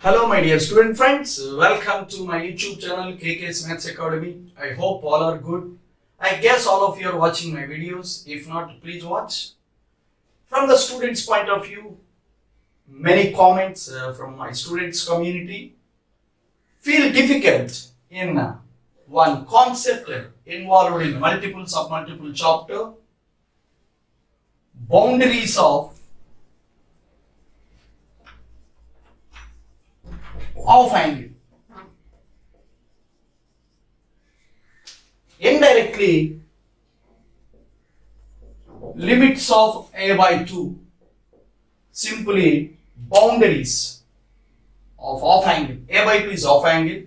Hello my dear student friends, welcome to my YouTube channel KK's Maths Academy. I hope all are good. I guess all of you are watching my videos. If not, please watch. From the students' point of view, many comments from my students community feel difficult in one concept involved in multiple submultiple chapter, boundaries of angle. Indirectly, limits of a by 2, simply boundaries of off angle. A by 2 is off angle.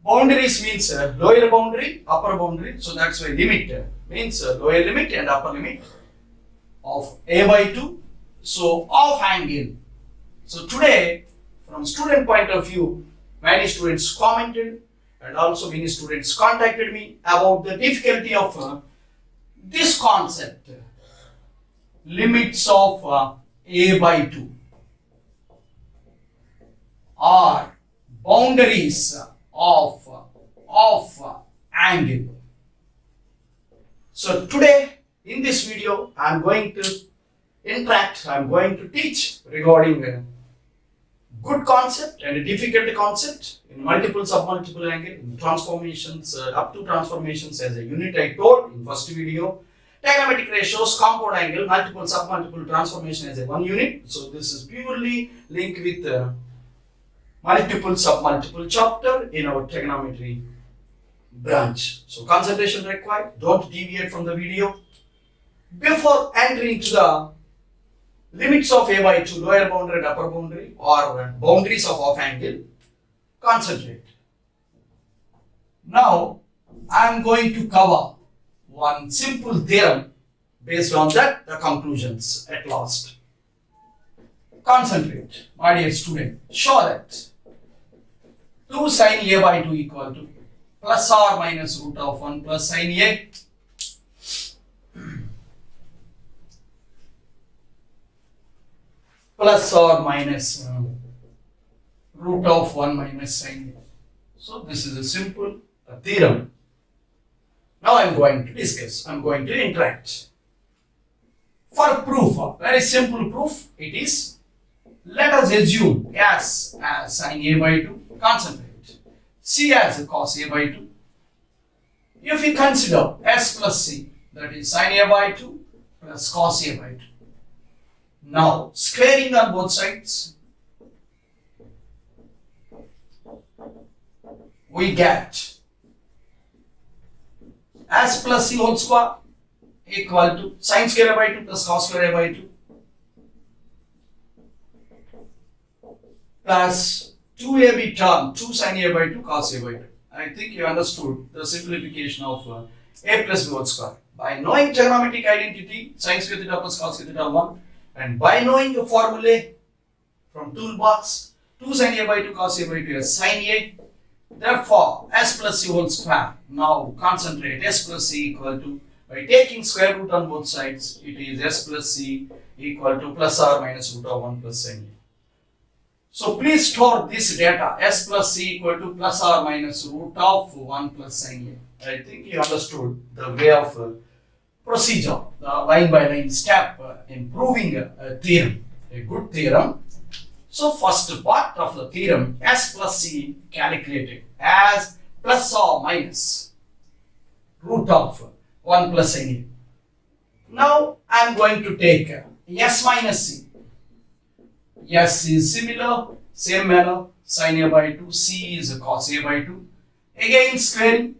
Boundaries means lower boundary, upper boundary. So that's why limit means lower limit and upper limit of a by 2. So off angle. So today, from student point of view, many students commented and also many students contacted me about the difficulty of this concept, limits of a by 2 or boundaries of angle. So today in this video I am going to teach regarding good concept and a difficult concept in multiple submultiple angle, in transformations, up to transformations as a unit I told in first video, trigonometric ratios, compound angle, multiple submultiple transformation as a one unit. So this is purely linked with multiple submultiple chapter in our trigonometry branch. So concentration required, don't deviate from the video. Before entering to the limits of a by 2, lower boundary and upper boundary or boundaries of off angle, concentrate. Now I am going to cover one simple theorem. Based on that, the conclusions at last. Concentrate, my dear student. Show that 2 sin a by 2 equal to plus or minus root of 1 plus sin a. Plus or minus root of 1 minus sin a. So this is a simple theorem. Now I am going to discuss, I am going to interact. For proof, very simple proof it is, let us assume S as sin a by 2, concentrate, C as cos a by 2. If we consider S plus C, that is sin a by 2 plus cos a by 2. Now, squaring on both sides, we get S plus C whole square equal to sin square a by 2 plus cos square a by 2 plus 2ab term 2 sin a by 2 cos a by 2. I think you understood the simplification of a plus b whole square. By knowing trigonometric identity, sin square theta plus cos square theta 1, and by knowing the formulae from toolbox, 2 sin a by 2 cos a by 2 is sin a. Therefore, s plus c whole square. Now concentrate, s plus c equal to, by taking square root on both sides, it is s plus c equal to plus or minus root of 1 plus sin a. So please store this data, s plus c equal to plus or minus root of 1 plus sin a. I think you understood the way of procedure, the line by line step in proving a theorem, a good theorem. So first part of the theorem, s plus c calculated as plus or minus root of 1 plus sin a. Now I am going to take s minus c. S is similar, same manner, sin a by 2, c is cos a by 2. Again squaring,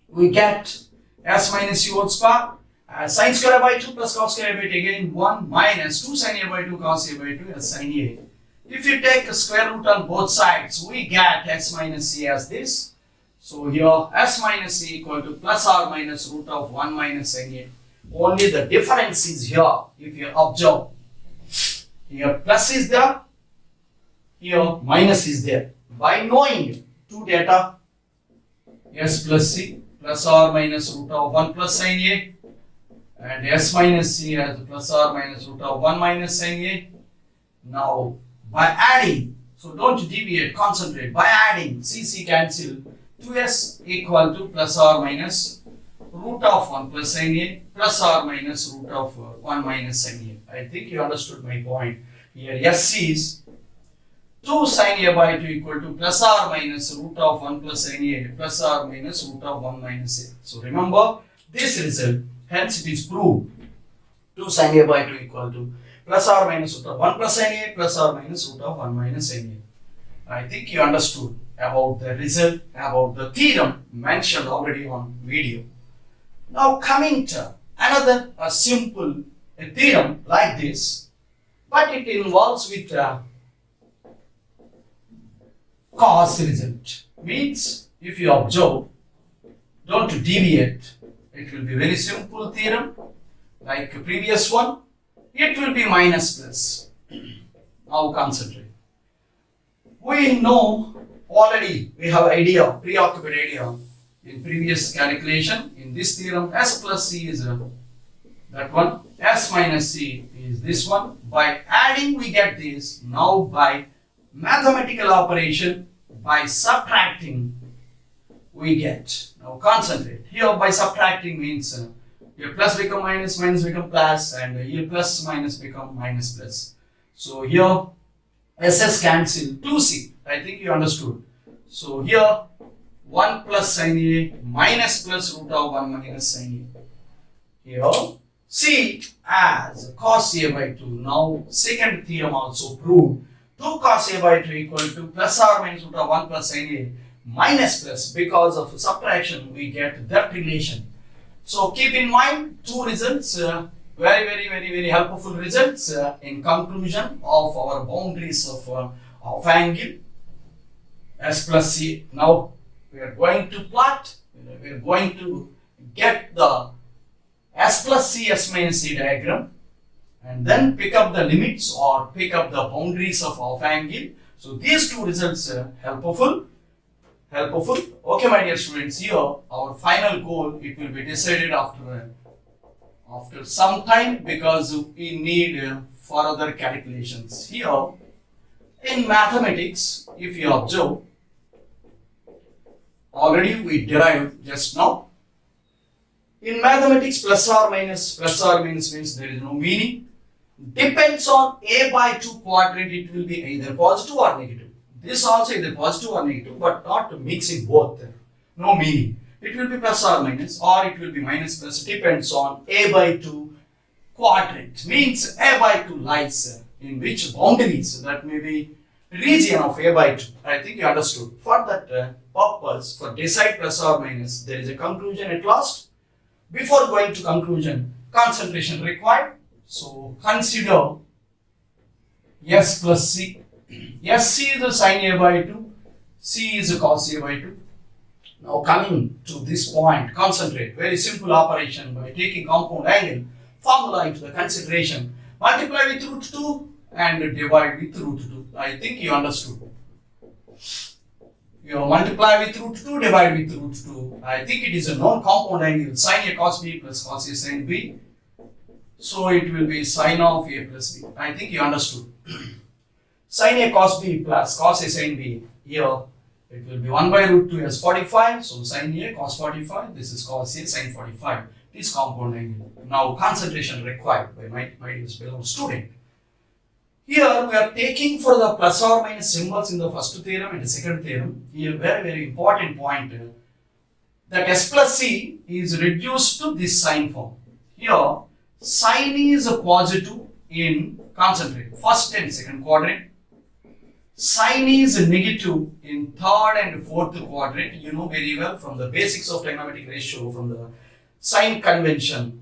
we get s minus c whole square, sin square by 2 plus cos square by 2, again 1 minus 2 sin a by 2 cos a by 2 as sin a. If you take a square root on both sides, we get s minus c as this. So here s minus c equal to plus or minus root of 1 minus sin a. Only the difference is here, if you observe. Here plus is there, here minus is there. By knowing two data, s plus c plus or minus root of 1 plus sin a, and s minus c as plus or minus root of 1 minus sin a. Now by adding, so don't deviate, concentrate, by adding, C cancel, 2s equal to plus or minus root of 1 plus sin A plus or minus root of 1 minus sin A. I think you understood my point. Here S is 2 sin A by 2 equal to plus or minus root of 1 plus sin A plus or minus root of 1 minus A. So remember this result, hence it is proved 2 sin A by 2 equal to plus or minus root of 1 plus sin A plus or minus root of 1 minus sin A. I think you understood about the result, about the theorem mentioned already on video. Now coming to another simple theorem like this, but it involves with cos result. Means if you observe, don't deviate, it will be very simple theorem like previous one. It will be minus plus. Now concentrate. We know already, we have idea, preoccupied idea in previous calculation. In this theorem, S plus C is that one, S minus C is this one. By adding we get this. Now by mathematical operation, by subtracting we get. Now concentrate. Here by subtracting means here plus become minus, minus become plus, and here plus minus become minus plus. So here SS cancel 2C. I think you understood. So here 1 plus sin A minus plus root of 1 minus sin A. Here C as cos A by 2. Now second theorem also proved 2 cos A by 2 equal to plus or minus root of 1 plus sin A minus plus. Because of subtraction we get that relation. So keep in mind two results, very helpful results in conclusion of our boundaries of angle S plus C. Now we are going to plot, we are going to get the S plus C, S minus C diagram, and then pick up the limits or pick up the boundaries of angle. So these two results helpful. Okay, my dear students, here our final goal, it will be decided after some time because we need further calculations. Here in mathematics, if you observe, already we derived just now. In mathematics, plus or minus means there is no meaning. Depends on A by 2 quadrant, it will be either positive or negative. This also either positive or negative, but not mixing both. No meaning. It will be plus or minus, or it will be minus plus. Depends on A by 2 quadrant. Means A by 2 lies in which boundaries. That may be region of A by 2. I think you understood. For that purpose, for decide plus or minus, there is a conclusion at last. Before going to conclusion, concentration required. So consider S plus C. S C is a sin A by 2, C is a cos A by 2. Now coming to this point, concentrate. Very simple operation by taking compound angle, formula into the consideration. Multiply with root 2 and divide with root 2. I think you understood. You multiply with root 2, divide with root 2. I think it is a known compound angle, sin A cos B plus cos A sin B. So it will be sin of A plus B. I think you understood. Sin A cos B plus cos A sin B. Here it will be 1 by root 2 as 45. So sin A cos 45. This is cos A sin 45. This compound angle. Now concentration required by my beloved student. Here we are taking for the plus or minus symbols in the first theorem and the second theorem. Here very important point that S plus C is reduced to this sign form. Here sin is a positive in concentrate first and second quadrant. Sin is a negative in third and fourth quadrant. You know very well from the basics of trigonometric ratio, from the sign convention,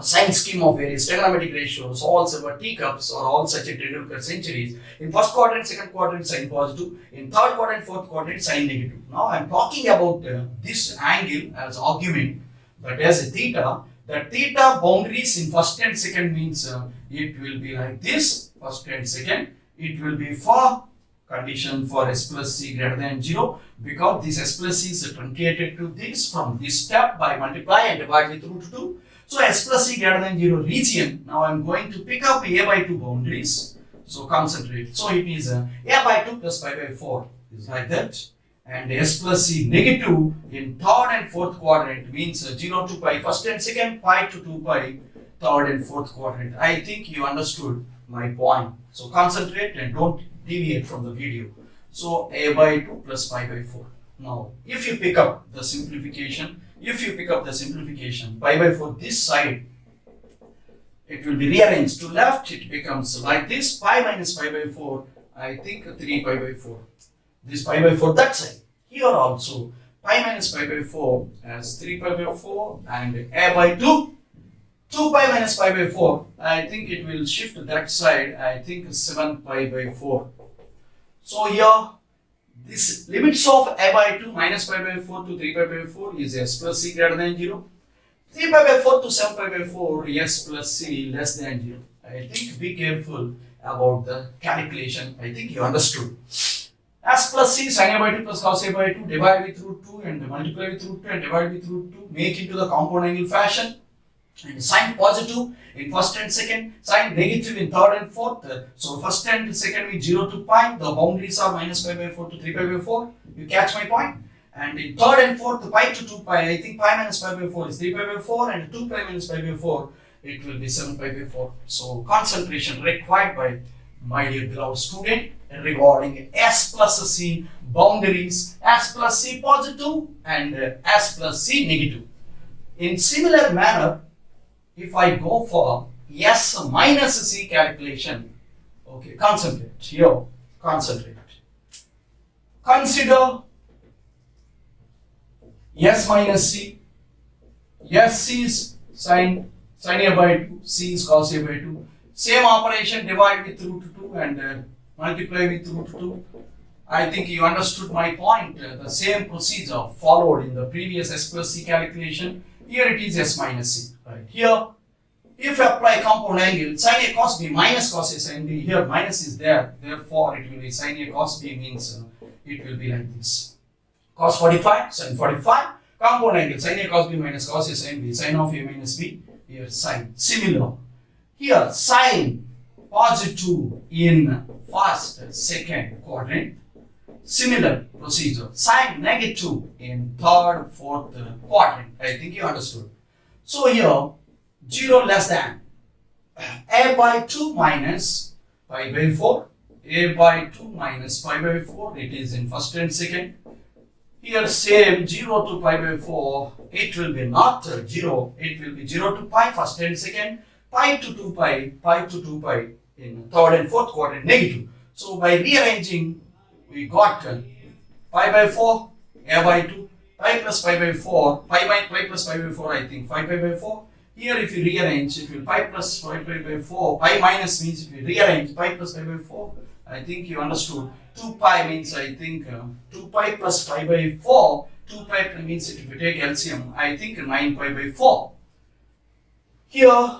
sign scheme of various trigonometric ratios, all several teacups or all such trigonometric centuries. In first quadrant, second quadrant, sign positive. In third quadrant, fourth quadrant, sign negative. Now I am talking about this angle as argument, that as a theta. The theta boundaries in first and second means it will be like this, first and second. It will be for condition for S plus C greater than 0, because this S plus C is truncated to this from this step by multiply and divide with root 2. So S plus C greater than 0 region. Now I am going to pick up A by 2 boundaries. So concentrate. So it is a by 2 plus pi by 4 is like that. And s plus c negative in third and fourth quadrant means 0 to pi first and second, pi to 2 pi third and fourth quadrant. I think you understood my point. So concentrate and don't deviate from the video. So a by 2 plus pi by 4. Now if you pick up the simplification, pi by 4 this side, it will be rearranged to left. It becomes like this, pi minus pi by 4, I think 3 pi by 4. This pi by 4 that side. Here also pi minus pi by 4 as 3 pi by 4 and a by 2 pi minus pi by 4. I think it will shift that side. I think 7 pi by 4. So here this limits of a by 2 minus pi by 4 to 3 pi by 4 is s plus c greater than 0. 3 pi by 4 to 7 pi by 4 s plus c less than 0. I think be careful about the calculation. I think you understood. S plus c sin a by 2 plus cos a by 2 divide with root 2 and multiply with root 2 and divide with root 2, make into the compound angle fashion, and sign positive in first and second, sign negative in third and fourth. So first and second means 0 to pi, the boundaries are minus pi by 4 to 3 pi by 4. You catch my point? And in third and fourth, pi to 2 pi, I think pi minus pi by 4 is 3 pi by 4 and 2 pi minus pi by 4, it will be 7 pi by 4. So concentration required by my dear beloved student regarding s plus c boundaries, s plus c positive and s plus c negative. In similar manner, if I go for s minus c calculation, okay, concentrate here, concentrate. Consider s minus c. S is sin a by 2, c is cos a by 2. Same operation, divide with root 2 and multiply with root 2. I think you understood my point. The same procedure followed in the previous s plus c calculation. Here it is s minus c. Right. Here, if you apply compound angle, sin a cos b minus cos a sin b, here minus is there. Therefore, it will be sin a cos b means it will be like this. Cos 45, sin 45. Compound angle, sin a cos b minus cos a sin b, sin of a minus b. Here sin. Similar. Here sin positive in first, second quadrant. Similar procedure. Sin negative in third, fourth quadrant. I think you understood. So here 0 less than a by 2 minus pi by 4. A by 2 minus pi by 4. It is in first and second. Here same 0 to pi by 4. It will be not 0. It will be 0 to pi first and second. Pi to 2 pi, pi to 2 pi in third and fourth quadrant negative. So by rearranging, we got pi by 4, a by 2, pi plus pi by 4, pi plus pi by 4, I think 5 pi by 4. Here if you rearrange, it will pi plus pi by 4, pi minus means if you rearrange pi plus pi by 4, I think you understood. 2 pi means I think 2 pi plus pi by 4, 2 pi means if you take LCM, I think 9 pi by 4. Here,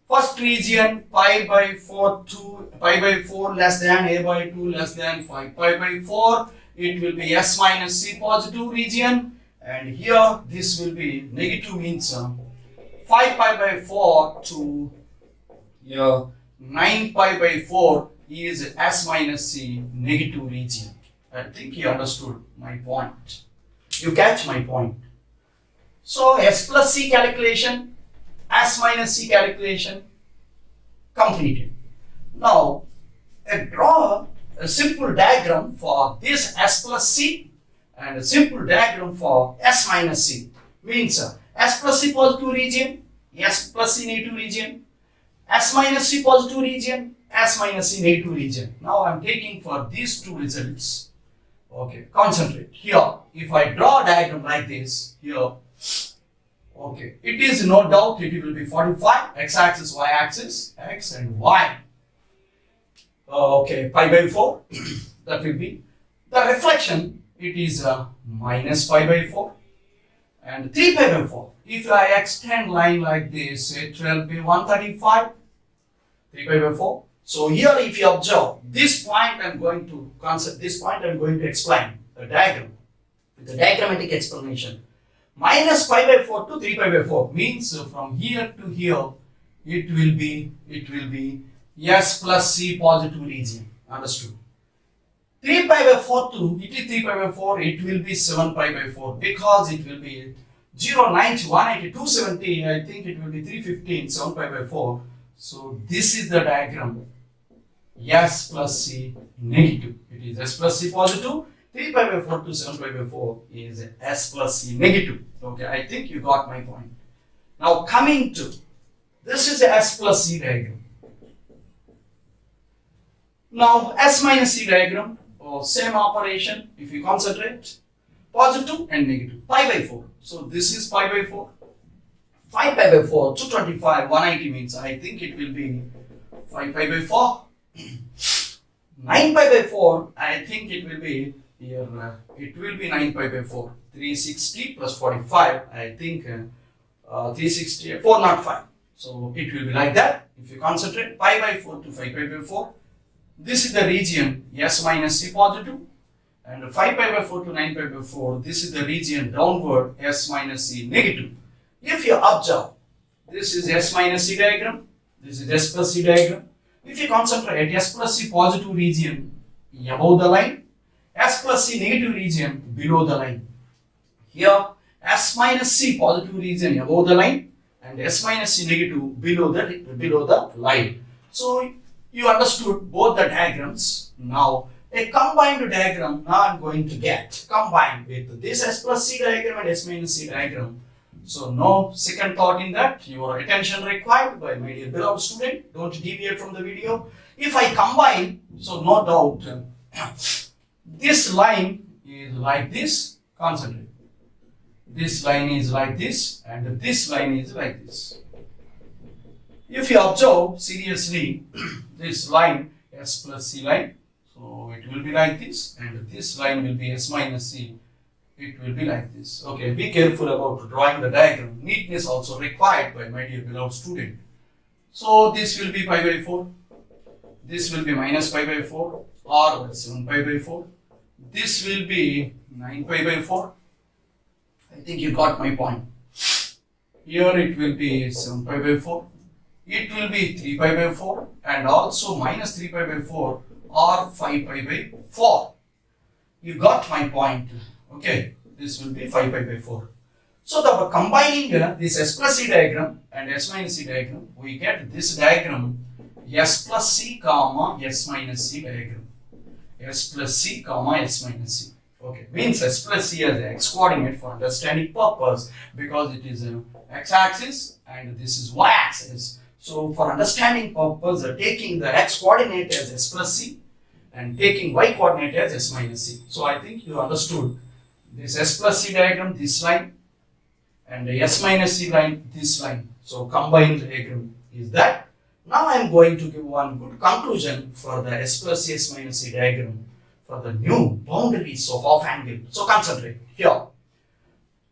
first region pi by 4 to pi by 4 less than a by 2 less than 5 pi by 4, it will be s minus c positive region, and here this will be negative means 5 pi by 4 to 9 pi by 4 is s minus c negative region. I think you understood my point. You catch my point. So s plus c calculation, s minus c calculation completed. Now draw a simple diagram for this s plus c and a simple diagram for s minus c. Means s plus c positive region, s plus c negative region, s minus c positive region, s minus c negative region. Now I am taking for these two results. Okay, concentrate. Here, if I draw a diagram like this, here, okay, it is no doubt it will be 45, x-axis, y-axis, x and y. Okay, pi by 4, that will be. The reflection, it is minus pi by 4 and 3 pi by 4. If I extend line like this, it will be 135, 3 pi by 4. So here if you observe, this point I am going to explain the diagram with the diagrammatic explanation. Minus pi by 4 to 3 pi by 4 means from here to here it will be S plus C positive region. Understood? 3 pi by 4 to, it is 3 pi by 4, it will be 7 pi by 4 because it will be 0, 90, 180, 270, I think it will be 315, 7 pi by 4. So this is the diagram. S plus C negative. It is S plus C positive. 3 pi by 4 to 7 pi by 4 is S plus C negative. Okay, I think you got my point. Now coming to, this is the S plus C diagram. Now S minus C diagram, same operation. If you concentrate, positive and negative, pi by 4. So this is pi by 4. 5 pi by 4, 225, 180 means I think it will be 5 pi by 4. 9 pi by 4, I think it will be here, it will be 9 pi by 4. 360 plus 45, I think 360, 405. So it will be like that. If you concentrate, pi by 4 to 5 pi by 4. This is the region S minus C positive. And 5 pi by 4 to 9 pi by 4, this is the region downward S minus C negative. If you observe, this is S minus C diagram, this is S plus C diagram. If you concentrate S plus C positive region above the line, S plus C negative region below the line. Here S minus C positive region above the line and S minus C negative below the line. So you understood both the diagrams. Now a combined diagram now I'm going to get combined with this S plus C diagram and S minus C diagram. So no second thought in that. Your attention required by my dear beloved student. Don't deviate from the video. If I combine, so no doubt this line is like this. Concentrate. This line is like this and this line is like this. If you observe seriously, this line S plus C line, so it will be like this and this line will be S minus C. It will be like this. Okay, be careful about drawing the diagram. Neatness also required by my dear beloved student. So this will be pi by 4. This will be minus pi by 4 or 7 pi by 4. This will be 9 pi by 4. I think you got my point. Here it will be 7 pi by 4. It will be 3 pi by 4 and also minus 3 pi by 4 or 5 pi by 4. You got my point. Okay, this will be 5 pi by 4. So the combining this S plus C diagram and S minus C diagram, we get this diagram S plus C comma S minus C diagram. S plus C comma S minus C. Okay, means S plus C as x coordinate for understanding purpose because it is x-axis and this is y-axis. So for understanding purpose, taking the x coordinate as S plus C and taking y coordinate as S minus C. So I think you understood this S plus C diagram, this line, and the S minus C line, this line. So combined diagram is that. Now I am going to give one good conclusion for the S plus C, S minus C diagram for the new boundaries of off angle. So concentrate here.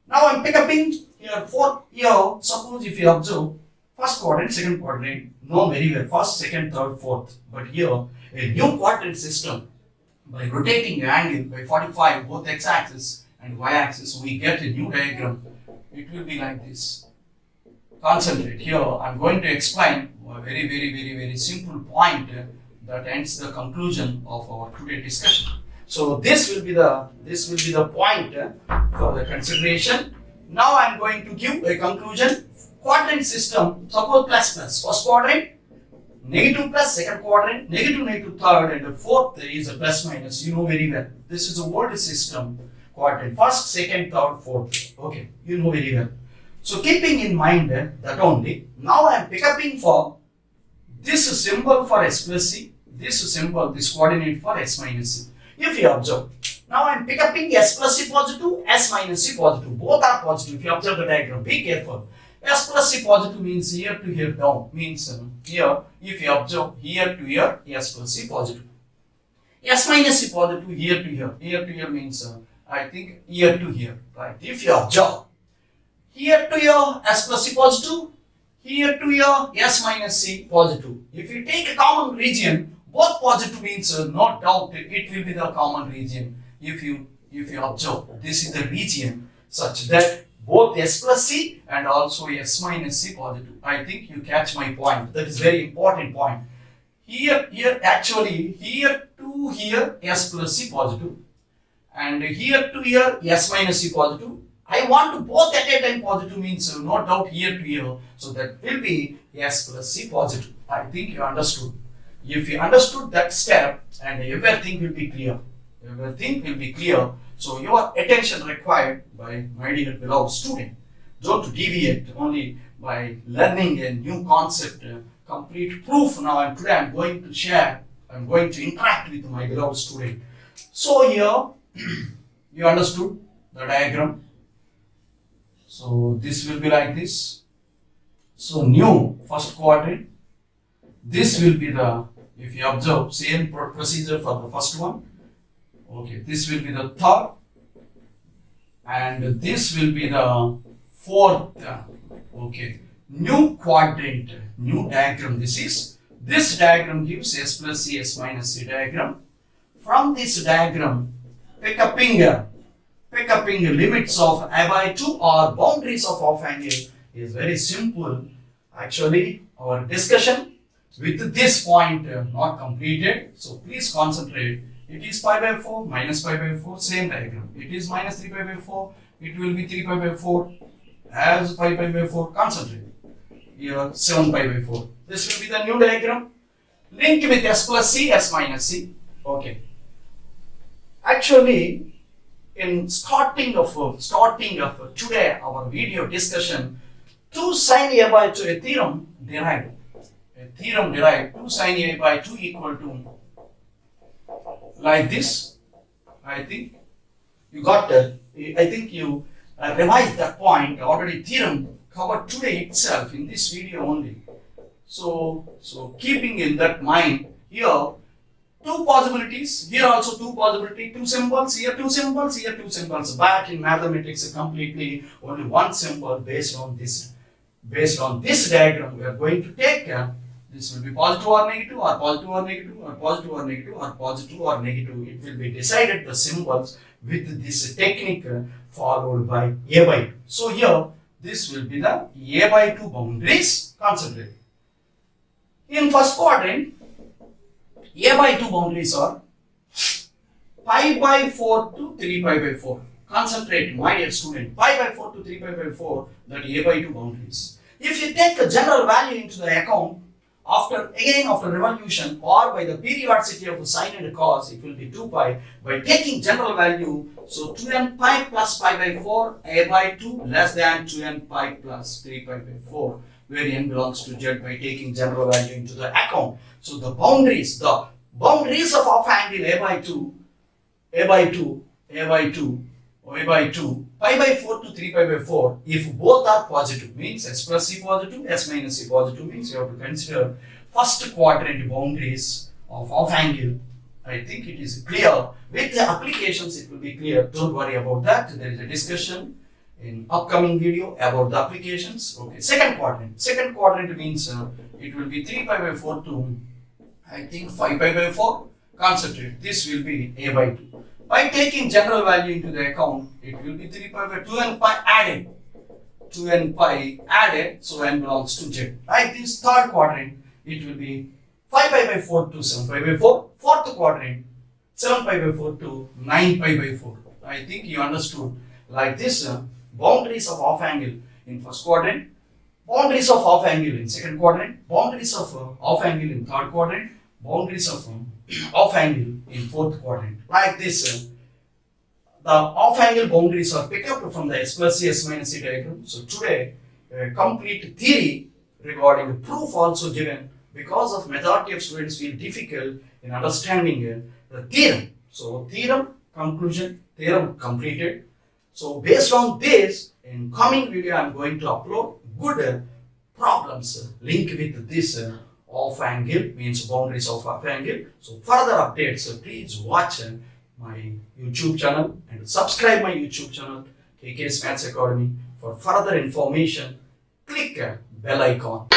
Now I am picking here here. Suppose if you observe first quadrant, second quadrant, known very well, first, second, third, fourth. But here a new quadrant system, by rotating the angle by 45 both x-axis and y-axis, we get a new diagram. It will be like this. Concentrate here. I'm going to explain a very simple point that ends the conclusion of our today discussion. So this will be the point for the consideration. Now I'm going to give a conclusion. Quadrant system, suppose plus first quadrant, negative plus second quadrant, negative third, and the fourth is a plus minus. You know very well. This is a word system quadrant. First, second, third, fourth. Okay, you know very well. So keeping in mind that only, now I am picking for this symbol for S plus C, this symbol, this coordinate for S minus C. If you observe, now I am picking S plus C positive, S minus C positive. Both are positive. If you observe the diagram, be careful. S plus C positive means here to here down, means here, if you observe here to here, S plus C positive. S minus C positive here to here means I think here to here, right? If you observe, here to here S plus C positive, here to here S minus C positive. If you take a common region, both positive means no doubt it will be the common region. If you observe, this is the region such that both S plus C and also S minus C positive. I think you catch my point. That is very important point. here to here S plus C positive, and here to here S minus C positive. I want to both at a time positive, means no doubt here to here. So that will be S plus C positive. I think you understood. If you understood that step, and everything will be clear. Everything will be clear. So your attention required by my dear beloved student. Don't deviate only by learning a new concept, complete proof. Now and today I'm going to share, I'm going to interact with my beloved student. So here you understood the diagram. So this will be like this. So new first quadrant. This will be the, if you observe, same procedure for the first one. Okay, this will be the third, and this will be the fourth. Okay, new quadrant, new diagram. This diagram gives S plus C, S minus C diagram. From this diagram, picking limits of a by 2 or boundaries of off angle is very simple. Actually, our discussion with this point not completed. So please concentrate. It is pi by 4 minus pi by 4, same diagram. It is minus 3 pi by 4. It will be 3 pi by 4 as 5 pi by 4. Concentrate. Here 7 pi by 4. This will be the new diagram. Linked with S plus C, S minus C. Okay. Actually, in starting of today our video discussion, 2 sin A by 2 a theorem derived. 2 sin A by 2 equal to like this. I think you got I think you revised that point already. Theorem covered today itself in this video only. So keeping in that mind, here two possibilities, here also two possibilities, two symbols, here two symbols, here two symbols. But in mathematics completely only one symbol. Based on this diagram we are going to take care. This will be positive or negative, or positive or negative, or positive or negative, or positive or negative. It will be decided the symbols with this technique followed by A by 2. So here this will be the A by 2 boundaries. Concentrate. In first quadrant, A by 2 boundaries are pi by 4 to 3 pi by 4. Concentrate, my dear student. Pi by 4 to 3 pi by 4, that A by 2 boundaries. If you take a general value into the account, after revolution or by the periodicity of sine and cos, it will be 2 pi. By taking general value, so 2n pi plus pi by 4, A by 2 less than 2n pi plus 3 pi by 4, where n belongs to Z, by taking general value into the account. So the boundaries of off angle A by 2, pi by 4 to 3 pi by 4, if both are positive, means S plus C positive, S minus C positive, means you have to consider first quadrant boundaries of off angle. I think it is clear. With the applications it will be clear. Don't worry about that. There is a discussion in upcoming video about the applications. Okay, second quadrant means it will be 3 pi by 4 to, I think, 5 pi by 4. Concentrate. This will be A by 2. By taking general value into the account, it will be 3 pi by 2 and pi added. 2 and pi added, so n belongs to Z. Like this third quadrant, it will be 5 pi by 4 to 7 pi by 4. Fourth quadrant, 7 pi by 4 to 9 pi by 4. I think you understood. Like this, boundaries of off angle in first quadrant, boundaries of off angle in second quadrant, boundaries of off angle in third quadrant, boundaries of off angle in fourth quadrant. Like this, the off angle boundaries are picked up from the S plus C, S minus C diagram. So today, complete theory regarding the proof also given, because of majority of students feel difficult in understanding the theorem. So theorem conclusion, theorem completed. So based on this, in coming video I am going to upload good problems linked with this off angle, means boundaries of off angle. So further updates, please watch my YouTube channel and subscribe my YouTube channel, KKS Maths Academy. For further information, click bell icon.